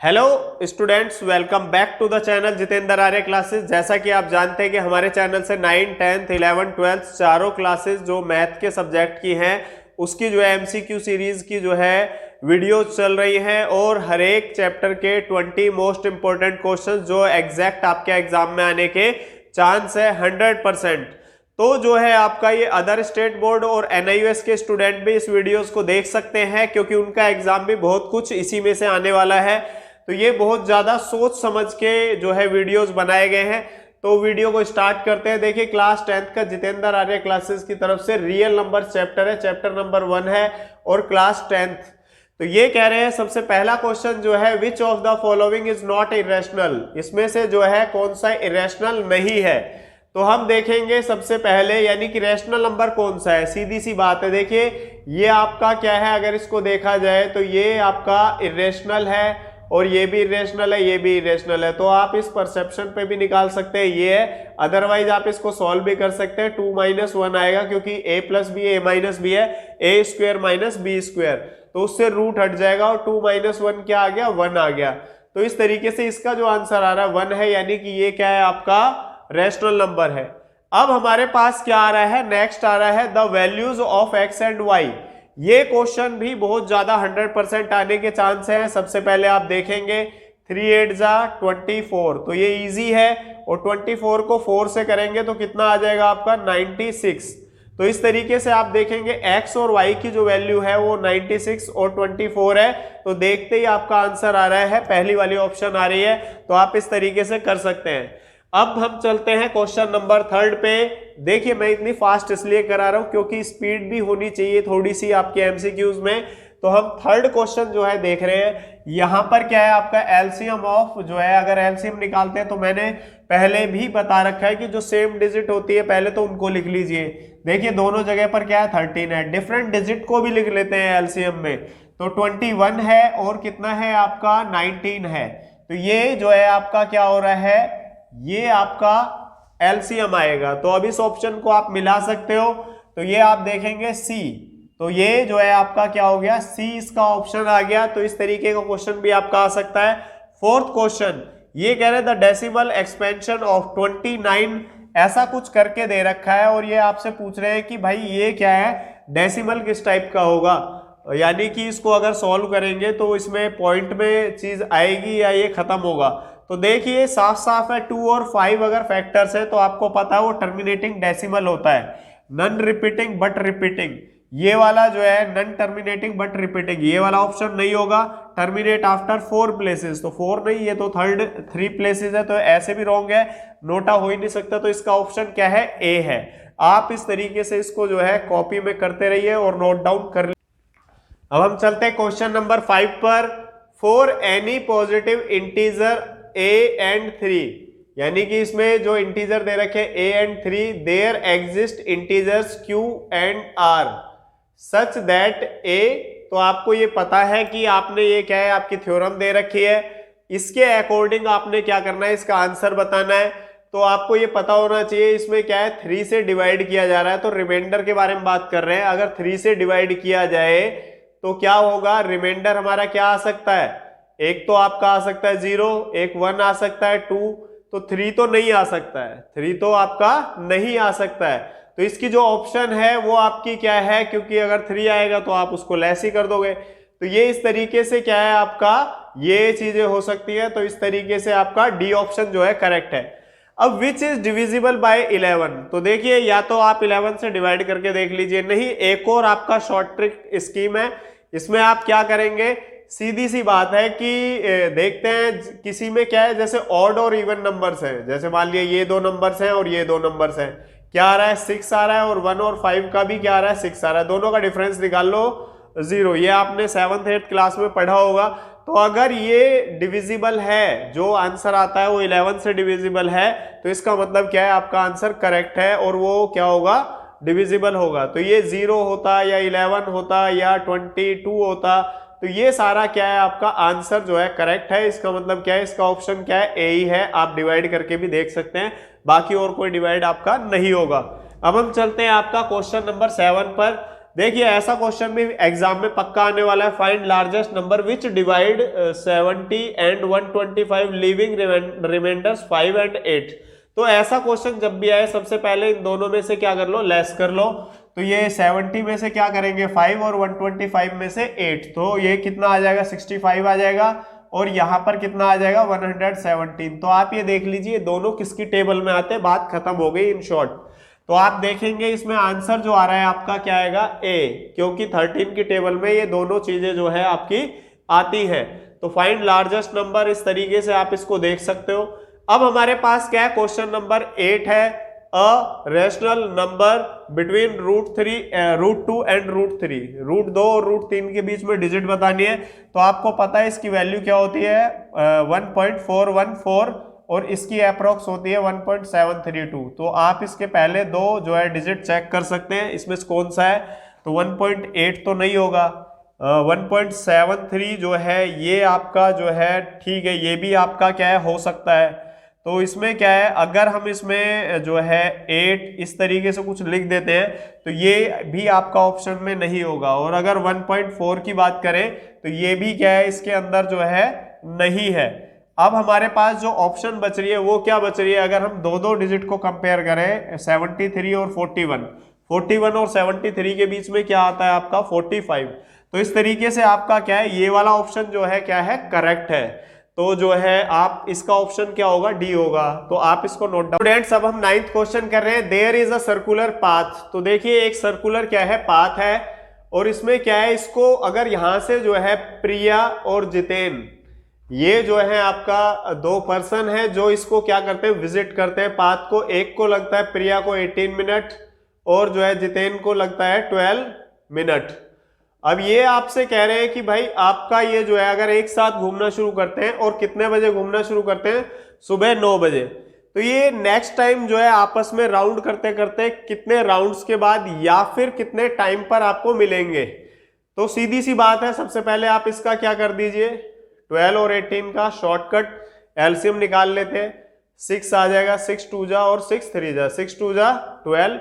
Hello students, welcome back to the channel Jitendra Arya classes. जैसा कि आप जानते हैं कि हमारे चैनल से 9, 10th, 11, 12th चारों क्लासेस जो मैथ के सब्जेक्ट की हैं उसकी जो है एमसीक्यू सीरीज की जो है वीडियोस चल रही हैं और हर एक चैप्टर के 20 मोस्ट इंपॉर्टेंट क्वेश्चंस जो एग्जैक्ट आपके एग्जाम में आने के चांस है 100%। तो जो है आपका ये अदर स्टेट बोर्ड और एनआईयूएस के स्टूडेंट भी इस वीडियोस को देख सकते हैं क्योंकि उनका एग्जाम भी बहुत कुछ इसी में से आने वाला है। तो ये बहुत ज्यादा सोच समझ के जो है वीडियोस बनाए गए हैं। तो वीडियो को स्टार्ट करते हैं। देखिए, क्लास 10th का जितेंद्र आर्य क्लासेस की तरफ से रियल नंबर चैप्टर है, चैप्टर नंबर 1 है और क्लास 10th। तो ये कह रहे हैं सबसे पहला क्वेश्चन जो है which of the following is not irrational, इसमें से जो है कौन सा इरेशनल नहीं है। तो हम देखेंगे सबसे पहले यानी कि रैशनल नंबर कौन सा है। सीधी सी बात है, देखिए ये आपका क्या है, अगर इसको देखा जाए तो ये आपका इरेशनल है और ये भी इरेशनल है, ये भी इरेशनल है। तो आप इस परसेप्शन पे भी निकाल सकते हैं ये है, अदरवाइज आप इसको सॉल्व भी कर सकते हैं। 2 - 1 आएगा क्योंकि a + b a - b है, a² - b², तो उससे रूट हट जाएगा और 2 - 1 क्या आ गया, 1 आ गया। तो इस तरीके से इसका जो आंसर आ रहा है 1 है, यानी कि ये क्या है आपका रैशनल नंबर है। अब हमारे पास क्या आ रहा है, नेक्स्ट आ रहा है the values of x and y। ये क्वेश्चन भी बहुत ज्यादा 100% आने के चांस हैं। सबसे पहले आप देखेंगे 3 8 जा 24, तो ये इजी है और 24 को 4 से करेंगे तो कितना आ जाएगा आपका 96। तो इस तरीके से आप देखेंगे x और y की जो वैल्यू है वो 96 और 24 है। तो देखते ही आपका आंसर आ रहा है, पहली वाली ऑप्शन आ रही है। तो आप इस तरीके से कर सकते हैं। अब हम चलते हैं क्वेश्चन नंबर 3 पे। देखिए, मैं इतनी फास्ट इसलिए करा रहा हूं क्योंकि स्पीड भी होनी चाहिए थोड़ी सी आपके एमसीक्यूज में। तो हम 3rd क्वेश्चन जो है देख रहे हैं। यहां पर क्या है आपका एलसीएम ऑफ जो है, अगर एलसीएम निकालते हैं तो मैंने पहले भी बता रखा है कि जो सेम डिजिट होती है पहले तो उनको लिख लीजिए। देखिए दोनों जगह पर क्या है 13 है, डिफरेंट डिजिट को भी लिख लेते हैं एलसीएम में। तो 21 है और कितना है आपका 19 है। तो ये जो है आपका क्या हो रहा है, ये आपका एलसीएम आएगा। तो अब इस ऑप्शन को आप मिला सकते हो। तो ये आप देखेंगे सी, तो ये जो है आपका क्या हो गया, सी इसका ऑप्शन आ गया। तो इस तरीके का क्वेश्चन भी आपका आ सकता है। 4th क्वेश्चन ये कह रहे हैं द डेसिमल एक्सपेंशन ऑफ 29, ऐसा कुछ करके दे रखा है और ये आपसे पूछ रहे हैं कि भाई ये क्या है, डेसिमल किस टाइप का होगा, यानी कि इसको अगर सॉल्व करेंगे तो इसमें पॉइंट में चीज आएगी या ये खत्म होगा। तो देखिए साफ साफ है, 2 और 5 अगर फैक्टर्स है तो आपको पता है वो टर्मिनेटिंग डेसिमल होता है, नन रिपीटिंग बट रिपीटिंग। ये वाला जो है नन टर्मिनेटिंग बट रिपीटिंग, ये वाला ऑप्शन नहीं होगा। टर्मिनेट आफ्टर 4 प्लेसेस, तो 4 नहीं, ये तो 3 प्लेसेस है, तो ऐसे भी रॉन्ग है, नोटा हो ही नहीं सकता। तो इसका ऑप्शन क्या है, ए है। आप इस तरीके से इसको जो है कॉपी में करते रहिए और नोट डाउन कर। अब हम चलते हैं क्वेश्चन नंबर 5 पर। For any positive integer a and 3, यानी कि इसमें जो इंटीजर दे रखे a and 3, there exist integers q and r such that a, तो आपको ये पता है कि आपने ये क्या है आपकी थ्योरम दे रखी है, इसके अकॉर्डिंग आपने क्या करना है, इसका आंसर बताना है। तो आपको ये पता होना चाहिए इसमें क्या है 3 से डिवाइड किया जा रहा है, तो रिमाइंडर के बारे में बात कर रहे हैं। अगर 3 से डिवाइड किया जाए तो क्या होगा, रिमाइंडर हमारा क्या आ सकता है, एक तो आपका आ सकता है 0, एक 1 आ सकता है 2, तो 3 तो नहीं आ सकता है, 3 तो आपका नहीं आ सकता है। तो इसकी जो ऑप्शन है वो आपकी क्या है, क्योंकि अगर 3 आएगा तो आप उसको लेस ही कर दोगे। तो ये इस तरीके से क्या है आपका, ये चीजें हो सकती है। तो इस तरीके से आपका डी ऑप्शन जो है करेक्ट है। अब विच इज डिविजिबल बाय 11, तो देखिए या तो आप 11 से डिवाइड करके देख लीजिए, नहीं एक और आपका शॉर्ट ट्रिक स्कीम है। इसमें आप क्या करेंगे, सीधी सी बात है कि देखते हैं किसी में क्या है, जैसे ऑड और इवन नंबर्स हैं, जैसे मान लिया ये 2 नंबर्स हैं और ये 2 नंबर्स हैं, क्या आ रहा है 6 आ रहा है, और 1 और 5 का भी क्या आ रहा है 6 आ रहा है, दोनों का डिफरेंस निकाल लो 0। ये आपने 7th 8th क्लास में पढ़ा होगा। तो अगर ये डिविजिबल है, जो आंसर आता है वो 11 से डिविजिबल है, तो इसका मतलब क्या है आपका आंसर करेक्ट है और वो क्या होगा, डिविजिबल होगा। तो ये 0 होता या 11 होता या 22 होता, तो ये सारा क्या है आपका आंसर जो है करेक्ट है। इसका मतलब क्या है, इसका ऑप्शन क्या है, ए ही है। आप डिवाइड करके भी देख सकते हैं, बाकी और कोई डिवाइड आपका नहीं होगा। अब हम चलते हैं आपका क्वेश्चन नंबर 7 पर। देखिए ऐसा क्वेश्चन भी एग्जाम में पक्का आने वाला है। Find largest number which divide 70 and 125 leaving remainders 5 and 8। तो ऐसा क्वेश्चन जब भी आए सबसे पहले इन दोनों में से क्या कर लो, लेस कर लो। तो ये 70 में से क्या करेंगे 5 और 125 में से 8, तो ये कितना आ जाएगा 65 आ जाएगा और यहाँ पर कितना आ जाएगा 117। तो आप ये देख लीजिए दोनों किसकी टेबल में आते हैं, बात खत्म हो गई इन शॉर्ट। तो आप देखेंगे इसमें आंसर जो आ रहा है आपका क्या आएगा ए, क्योंकि 13 की टेबल में ये दोनों चीजें जो है आपकी आती है। तो फाइंड लार्जेस्ट नंबर, इस तरीके से आप इसको देख सकते हो। अब हमारे पास क्या है, क्वेश्चन नंबर 8 है, a rational number between √2 and √3। √2 और √3 के बीच में डिजिट बतानी है। तो आपको पता है इसकी वैल्यू क्या होती है 1.414 और इसकी अप्रोक्स होती है 1.732। तो आप इसके पहले दो जो है डिजिट चेक कर सकते हैं, इसमें कौन सा है। तो 1.8 तो नहीं होगा, 1.73 जो है ये आपका जो है ठीक है, ये भी आपका क्या है हो सकता है। तो इसमें क्या है, अगर हम इसमें जो है 8 इस तरीके से कुछ लिख देते हैं तो ये भी आपका ऑप्शन में नहीं होगा। और अगर 1.4 की बात करें तो ये भी क्या है इसके अंदर जो है नहीं है। अब हमारे पास जो ऑप्शन बच रही है वो क्या बच रही है, अगर हम दो डिजिट को कंपेयर करें 73 और 41 और 73 के बीच में क्या आता है आपका 45। तो इस तरीके से आपका क्या है ये वाला ऑप्शन जो है क्या है करेक्ट है। तो जो है आप इसका ऑप्शन क्या होगा डी होगा। तो आप इसको नोट डाउन। स्टूडेंट्स अब हम 9th क्वेश्चन कर रहे हैं, there is a circular path. तो देखिए एक सर्कुलर क्या है पाथ है और इसमें क्या है, इसको अगर यहां से जो है प्रिया और जितेन ये जो है आपका दो पर्सन है जो इसको क्या करते हैं विजिट करते हैं पाथ को। एक को लगता है प्रिया को 18 मिनट और जो है जितेन को लगता है 12 मिनट। अब ये आपसे कह रहे हैं कि भाई आपका ये जो है अगर एक साथ घूमना शुरू करते हैं और कितने बजे घूमना शुरू करते हैं, सुबह 9 बजे। तो ये नेक्स्ट टाइम जो है आपस में राउंड करते करते कितने राउंड्स के बाद या फिर कितने टाइम पर आपको मिलेंगे। तो सीधी सी बात है, सबसे पहले आप इसका क्या कर दीजिए 12 और 18 का शॉर्टकट एलसीएम निकाल लेते हैं। 6 आ जाएगा, 6 2 जा और 6 3 जा, 6 2 जा 12,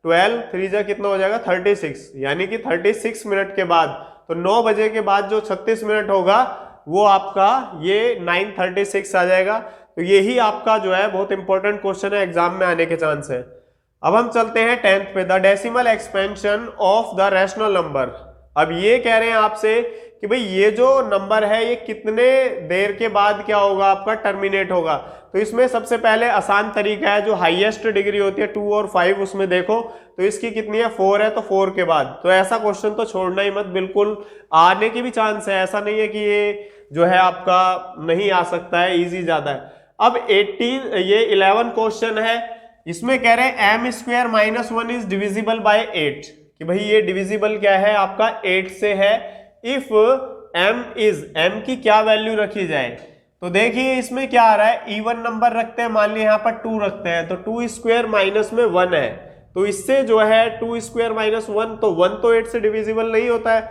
12 3 जा कितना हो जाएगा 36, यानी कि 36 मिनट के बाद। तो 9 बजे के बाद जो 36 मिनट होगा वो आपका ये 9:36 आ जाएगा। तो यही आपका जो है बहुत इंपॉर्टेंट क्वेश्चन है, एग्जाम में आने के चांस है। अब हम चलते हैं 10th पे, the decimal expansion of the rational number. अब ये कह रहे हैं आपसे कि भाई ये जो नंबर है ये कितने देर के बाद क्या होगा आपका टर्मिनेट होगा। तो इसमें सबसे पहले आसान तरीका है, जो हाईएस्ट डिग्री होती है 2 और 5 उसमें देखो तो इसकी कितनी है 4 है, तो 4 के बाद। तो ऐसा क्वेश्चन तो छोड़ना ही मत, बिल्कुल आने की भी चांस है, ऐसा नहीं है कि ये जो है आपका नहीं आ सकता है, इजी ज्यादा है। अब 11 क्वेश्चन है, इसमें कह रहे हैं m² - 1 इज डिविजिबल बाय 8, कि भाई ये डिविजिबल क्या है आपका 8 से है। इफ m की क्या वैल्यू रखी जाए। तो देखिए इसमें क्या आ रहा है, इवन नंबर रखते हैं, मान लिया यहाँ पर 2 रखते हैं, तो 2² माइनस में 1 है, तो इससे जो है 2² - 1, तो 1 तो 8 से डिविजिबल नहीं होता है।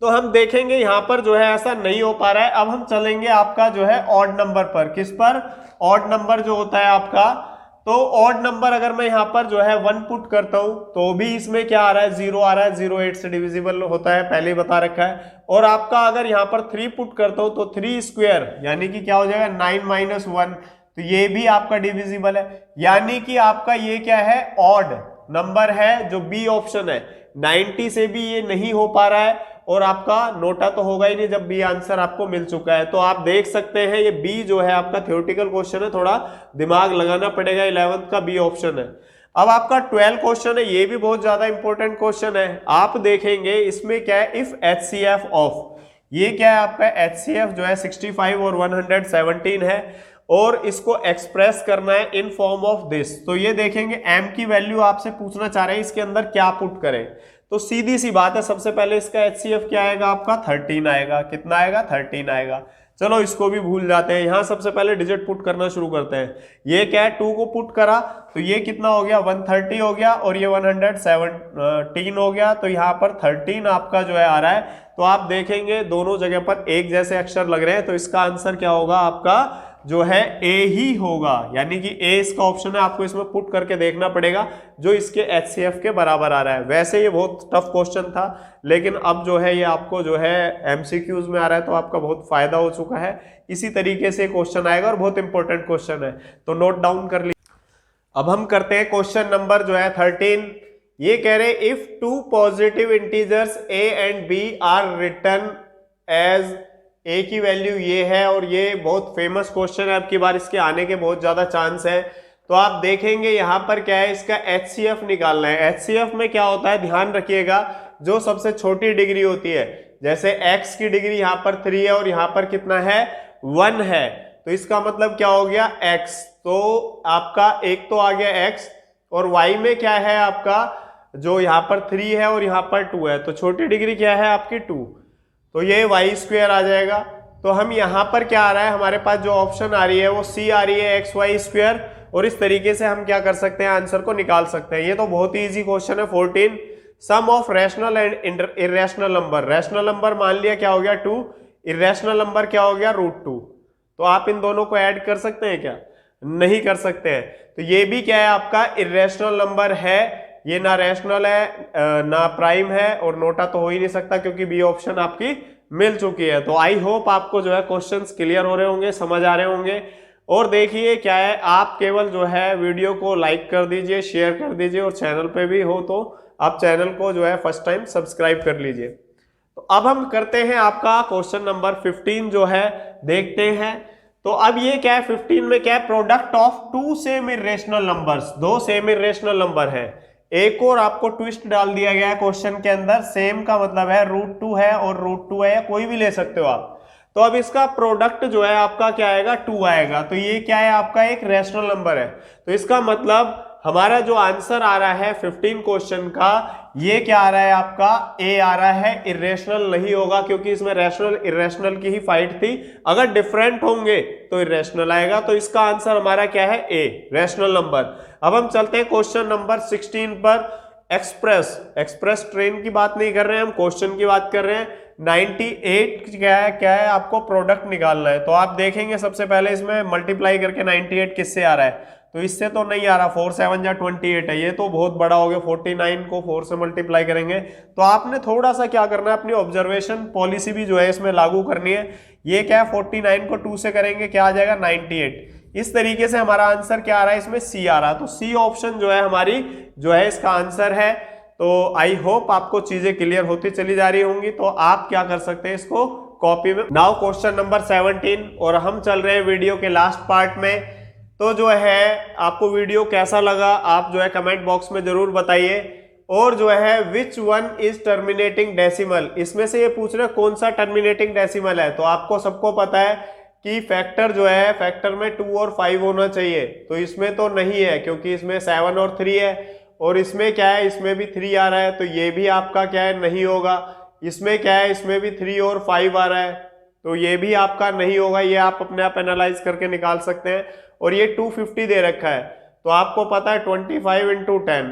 तो हम देखेंगे यहाँ पर जो है ऐसा नहीं हो पा रहा है। अब हम चलेंगे आपका जो है ऑड नंबर पर, किस पर, ऑड नंबर जो होता है आपका। तो ऑड नंबर अगर मैं यहाँ पर जो है 1 पुट करता हूं तो भी इसमें क्या आ रहा है 0 आ रहा है, 0 8 से डिविजिबल होता है, पहले ही बता रखा है। और आपका अगर यहाँ पर 3 पुट करता हूं तो 3² यानी कि क्या हो जाएगा 9 - 1, तो ये भी आपका डिविजिबल है। यानी कि आपका ये क्या है ऑड नंबर है, जो बी ऑप्शन है। 90 से भी ये नहीं हो पा रहा है और आपका नोटा तो होगा ही नहीं जब बी आंसर आपको मिल चुका है। तो आप देख सकते हैं ये बी जो है आपका थ्योरेटिकल क्वेश्चन है, थोड़ा दिमाग लगाना पड़ेगा। 11th का बी ऑप्शन है। अब आपका 12 क्वेश्चन है, ये भी बहुत ज्यादा इंपॉर्टेंट क्वेश्चन है। आप देखेंगे इसमें क्या है, इफ HCF ऑफ, ये क्या है आपका HCF जो है 65 और 117 है और इसको एक्सप्रेस करना है इन फॉर्म ऑफ दिस। तो ये देखेंगे m की वैल्यू आपसे पूछना चाह रहे हैं इसके अंदर क्या पुट करें। तो सीधी सी बात है, सबसे पहले इसका HCF क्या आएगा आपका 13 आएगा। कितना आएगा 13 आएगा। चलो इसको भी भूल जाते हैं, यहां सबसे पहले डिजिट पुट करना शुरू करते हैं। ये क्या है 2 को पुट करा तो ये कितना हो गया 130 हो गया और ये 117 हो गया। तो यहाँ पर 13 आपका जो है आ रहा है। तो आप देखेंगे दोनों जगह पर एक जैसे अक्षर लग रहे हैं, तो इसका आंसर क्या होगा आपका जो है ए ही होगा, यानी कि ए इसका ऑप्शन है, आपको इसमें पुट करके देखना पड़ेगा जो इसके HCF के बराबर आ रहा है। वैसे ये बहुत टफ क्वेश्चन था, लेकिन अब जो है ये आपको जो है MCQs में आ रहा है तो आपका बहुत फायदा हो चुका है। इसी तरीके से क्वेश्चन आएगा और बहुत इंपॉर्टेंट क्वेश्चन है, तो नोट डाउन कर लीजिए। अब हम करते हैं क्वेश्चन नंबर जो है 13। ये कह रहे if two positive integers a and b are written as a की वैल्यू ये है, और ये बहुत फेमस क्वेश्चन है, अब की बार इसके आने के बहुत ज्यादा चांस है। तो आप देखेंगे यहां पर क्या है, इसका HCF निकालना है। HCF में क्या होता है, ध्यान रखिएगा, जो सबसे छोटी डिग्री होती है, जैसे x की डिग्री यहां पर 3 है और यहां पर कितना है 1 है, तो इसका मतलब क्या हो गया x, तो आपका एक तो आ गया x, और y में क्या है आपका, जो यहाँ पर 3 है और यहाँ पर 2 है, तो छोटी डिग्री क्या है आपकी 2, तो ये y² आ जाएगा। तो हम यहाँ पर क्या आ रहा है, हमारे पास जो ऑप्शन आ रही है वो C आ रही है xy², और इस तरीके से हम क्या कर सकते हैं, आंसर को निकाल सकते हैं। ये तो बहुत ही इजी क्वेश्चन है। 14 sum of rational and irrational number, rational number मान लिया क्या हो गया 2, इरेशनल नंबर क्या हो गया √2, तो आप इन दोनों को ऐड कर सकते हैं क्या, नहीं कर सकते हैं। तो ये भी क्या है आपका इरेशनल नंबर है, ये ना रैशनल है ना प्राइम है, और नोटा तो हो ही नहीं सकता क्योंकि बी ऑप्शन आपकी मिल चुकी है। तो आई होप आपको जो है क्वेश्चंस क्लियर हो रहे होंगे, समझ आ रहे होंगे। और देखिए क्या है, आप केवल जो है वीडियो को लाइक कर दीजिए, शेयर कर दीजिए, और चैनल पे भी हो तो आप चैनल को जो है फर्स्ट टाइम सब्सक्राइब कर लीजिए। तो अब हम करते हैं आपका क्वेश्चन नंबर 15 जो है, देखते हैं। तो अब ये क्या है 15 में क्या है, product of 2 same irrational numbers, 2 same irrational number है। एक और आपको ट्विस्ट डाल दिया गया है क्वेश्चन के अंदर, सेम का मतलब है √2 है और √2 है, या कोई भी ले सकते हो आप। तो अब इसका प्रोडक्ट जो है आपका क्या आएगा 2 आएगा, तो ये क्या है आपका एक रैशनल नंबर है। तो इसका मतलब हमारा जो आंसर आ रहा है 15 क्वेश्चन का, ये क्या आ रहा है आपका ए आ रहा है, इरेशनल नहीं होगा क्योंकि इसमें रैशनल इरेशनल की ही फाइट थी। अगर डिफरेंट होंगे तो इरेशनल आएगा, तो इसका आंसर हमारा क्या है ए, रैशनल नंबर। अब हम चलते हैं क्वेश्चन नंबर 16 पर। एक्सप्रेस ट्रेन की बात नहीं कर रहे हैं हम, क्वेश्चन की बात कर रहे हैं। 98 क्या है आपको प्रोडक्ट निकालना है। तो आप देखेंगे सबसे पहले इसमें मल्टीप्लाई करके 98 किससे आ रहा है, तो इससे तो नहीं आ रहा, 4 7 जा 28 है, ये तो बहुत बड़ा हो गया। 49 को 4 से मल्टीप्लाई करेंगे, तो आपने थोड़ा सा क्या करना है, अपनी ऑब्जर्वेशन पॉलिसी भी जो है इसमें लागू करनी है। ये क्या है 49 को 2 से करेंगे क्या आ जाएगा 98। इस तरीके से हमारा आंसर क्या आ रहा है, इसमें सी आ रहा है। तो सी ऑप्शन जो है हमारी जो है इसका आंसर है। तो आई होप आपको चीजें क्लियर होती चली जा रही होंगी। तो आप क्या कर सकते हैं, इसको कॉपी में। नाउ क्वेश्चन नंबर 17, और हम चल रहे हैं वीडियो के लास्ट पार्ट में। तो जो है आपको वीडियो कैसा लगा आप जो है कमेंट बॉक्स में जरूर बताइए। और जो है which one is terminating decimal, इसमें से ये पूछ रहे कौन सा टर्मिनेटिंग डेसिमल है। तो आपको सबको पता है कि फैक्टर जो है, फैक्टर में 2 और 5 होना चाहिए, तो इसमें तो नहीं है क्योंकि इसमें 7 और 3 है। और इसमें क्या है, इसमें भी 3 आ रहा है, तो ये भी आपका क्या है नहीं होगा। इसमें क्या है, इसमें भी 3 और 5 आ रहा है, तो ये भी आपका नहीं होगा। ये आप अपने आप एनालाइज करके निकाल सकते हैं। और ये 250 दे रखा है, तो आपको पता है 25 × 10,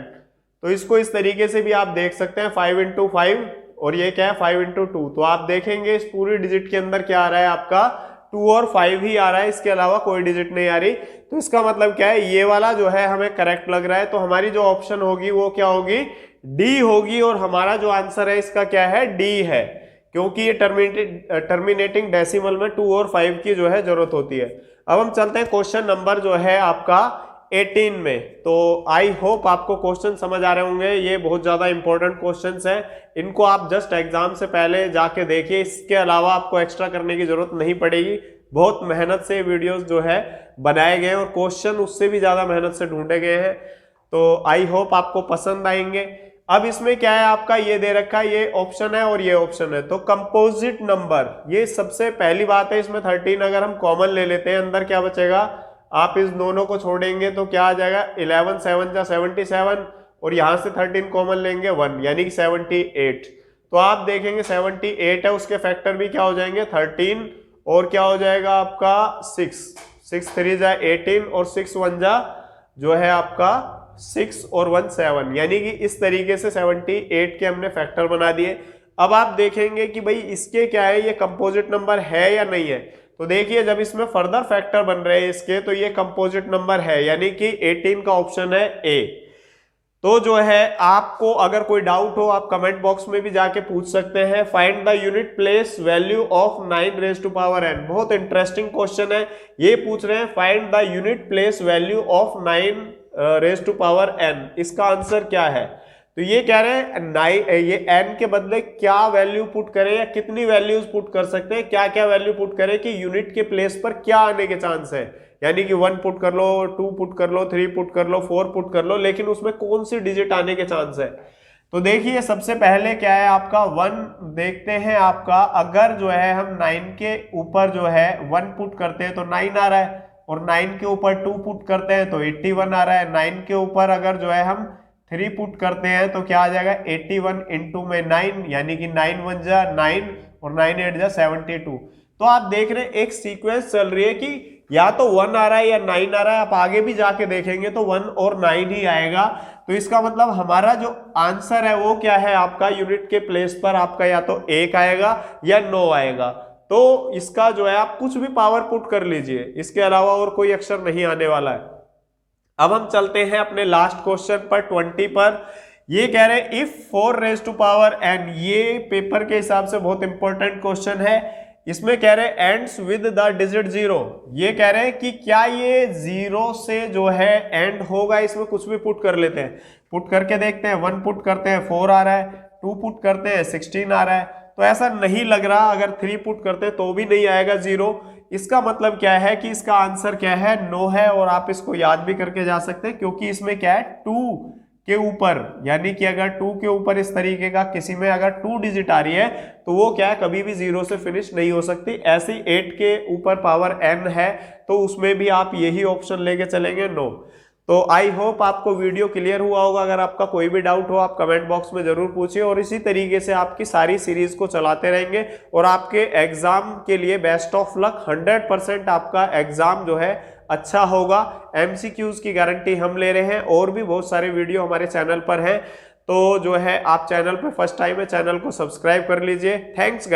तो इसको इस तरीके से भी आप देख सकते हैं 5 × 5, और ये क्या है 5 × 2। तो आप देखेंगे इस पूरी डिजिट के अंदर क्या आ रहा है आपका 2 और 5 ही आ रहा है, इसके अलावा कोई डिजिट नहीं आ रही। तो इसका मतलब क्या है, ये वाला जो है हमें करेक्ट लग रहा है। तो हमारी जो ऑप्शन होगी वो क्या होगी, डी होगी। और हमारा जो आंसर है इसका क्या है, डी है, क्योंकि ये टर्मिनेटिंग डेसिमल में 2 और 5 की जो है जरूरत होती है। अब हम चलते हैं क्वेश्चन नंबर जो है आपका 18 में। तो आई होप आपको क्वेश्चन समझ आ रहे होंगे, ये बहुत ज्यादा इंपॉर्टेंट क्वेश्चंस हैं। इनको आप जस्ट एग्जाम से पहले जाके देखिए, इसके अलावा आपको एक्स्ट्रा करने की जरूरत नहीं पड़ेगी। बहुत मेहनत से वीडियोस जो है बनाए गए हैं, और क्वेश्चन उससे भी ज्यादा मेहनत से ढूंढे गए हैं। तो आई होप आपको पसंद आएंगे। अब इसमें क्या है आपका, ये दे रखा है, ये ऑप्शन है और ये ऑप्शन है। तो कंपोजिट नंबर, ये सबसे पहली बात है। इसमें 13 अगर हम कॉमन ले लेते हैं, अंदर क्या बचेगा, आप इस दोनों को छोड़ेंगे तो क्या आ जाएगा 11 7 जा 77, और यहां से 13 कॉमन लेंगे 1, यानी कि 78। तो आप देखेंगे 78 है, उसके फैक्टर भी क्या हो जाएंगे 13, और क्या हो जाएगा आपका 6 3 जा 18, और 6 1 जा जो है आपका 6 और 1 7, यानी कि इस तरीके से 78 के हमने फैक्टर बना दिए। अब आप देखेंगे कि भाई इसके क्या है, ये कंपोजिट नंबर है या नहीं है। तो देखिए जब इसमें फर्दर फैक्टर बन रहे हैं इसके, तो ये कंपोजिट नंबर है, यानी कि 18 का ऑप्शन है ए। तो जो है आपको अगर कोई डाउट हो आप कमेंट बॉक्स में भी जाके पूछ सकते हैं। Find the unit place value of 9 raise to power n। बहुत इंटरेस्टिंग क्वेश्चन है, ये पूछ रहे हैं find the unit place value of 9 raise to power n। इसका आंसर क्या है, तो ये कह रहे हैं ये n के बदले क्या वैल्यू पुट करें या कितनी वैल्यूज पुट कर सकते हैं, क्या क्या वैल्यू पुट करें कि यूनिट के प्लेस पर क्या आने के चांस है। यानी कि 1 पुट कर लो, 2 पुट कर लो, 3 पुट कर लो, 4 पुट कर लो, लेकिन उसमें कौन सी डिजिट आने के चांस है। तो देखिए सबसे पहले क्या है आपका 1 देखते हैं। आपका अगर जो है हम 9 के ऊपर जो है 1 पुट करते हैं तो 9 आ रहा है, और 9 के ऊपर 2 पुट करते हैं तो 81 आ रहा है। 9 के ऊपर अगर जो है हम 3 पुट करते हैं तो क्या आ जाएगा 81 इंटू में 9, यानी कि 9 1 जा 9 और 9 8 जा 72। तो आप देख रहे हैं एक सीक्वेंस चल रही है कि या तो 1 आ रहा है या 9 आ रहा है। आप आगे भी जाके देखेंगे तो 1 और 9 ही आएगा। तो इसका मतलब हमारा जो आंसर है वो क्या है, आपका यूनिट के प्लेस पर आपका या तो 1 आएगा या 9 आएगा। तो इसका जो है आप कुछ भी पावर पुट कर लीजिए, इसके अलावा और कोई अक्षर नहीं आने वाला है। अब हम चलते हैं अपने लास्ट क्वेश्चन पर 20 पर। ये कह रहे हैं if 4 raise to power n, ये पेपर के हिसाब से बहुत इंपॉर्टेंट क्वेश्चन है। इसमें कह रहे हैं एंड्स विद द डिजिट 0। ये कह रहे हैं कि क्या ये 0 से जो है एंड होगा। इसमें कुछ भी पुट कर लेते हैं, पुट करके देखते हैं। 1 पुट करते हैं 4 आ रहा है, 2 पुट करते हैं 16 आ रहा है, तो ऐसा नहीं लग रहा। अगर 3 पुट करते हैं तो भी नहीं आएगा 0। इसका मतलब क्या है कि इसका आंसर क्या है, नो है। और आप इसको याद भी करके जा सकते हैं क्योंकि इसमें क्या है 2 के ऊपर, यानी कि अगर 2 के ऊपर इस तरीके का किसी में अगर 2 डिजिट आ रही है तो वो क्या है कभी भी 0 से फिनिश नहीं हो सकती। ऐसे ही 8 के ऊपर पावर n है तो उसमें भी आप यही ऑप्शन लेके चलेंगे, नो। तो आई होप आपको वीडियो क्लियर हुआ होगा। अगर आपका कोई भी डाउट हो आप कमेंट बॉक्स में जरूर पूछिए, और इसी तरीके से आपकी सारी सीरीज को चलाते रहेंगे और आपके एग्जाम के लिए बेस्ट ऑफ लक। 100% आपका एग्जाम जो है अच्छा होगा। MCQs की गारंटी हम ले रहे हैं, और भी बहुत सारे वीडियो हमारे चैनल पर हैं। तो जो है आप चैनल पर फर्स्ट टाइम है, चैनल को सब्सक्राइब कर लीजिए। थैंक्स।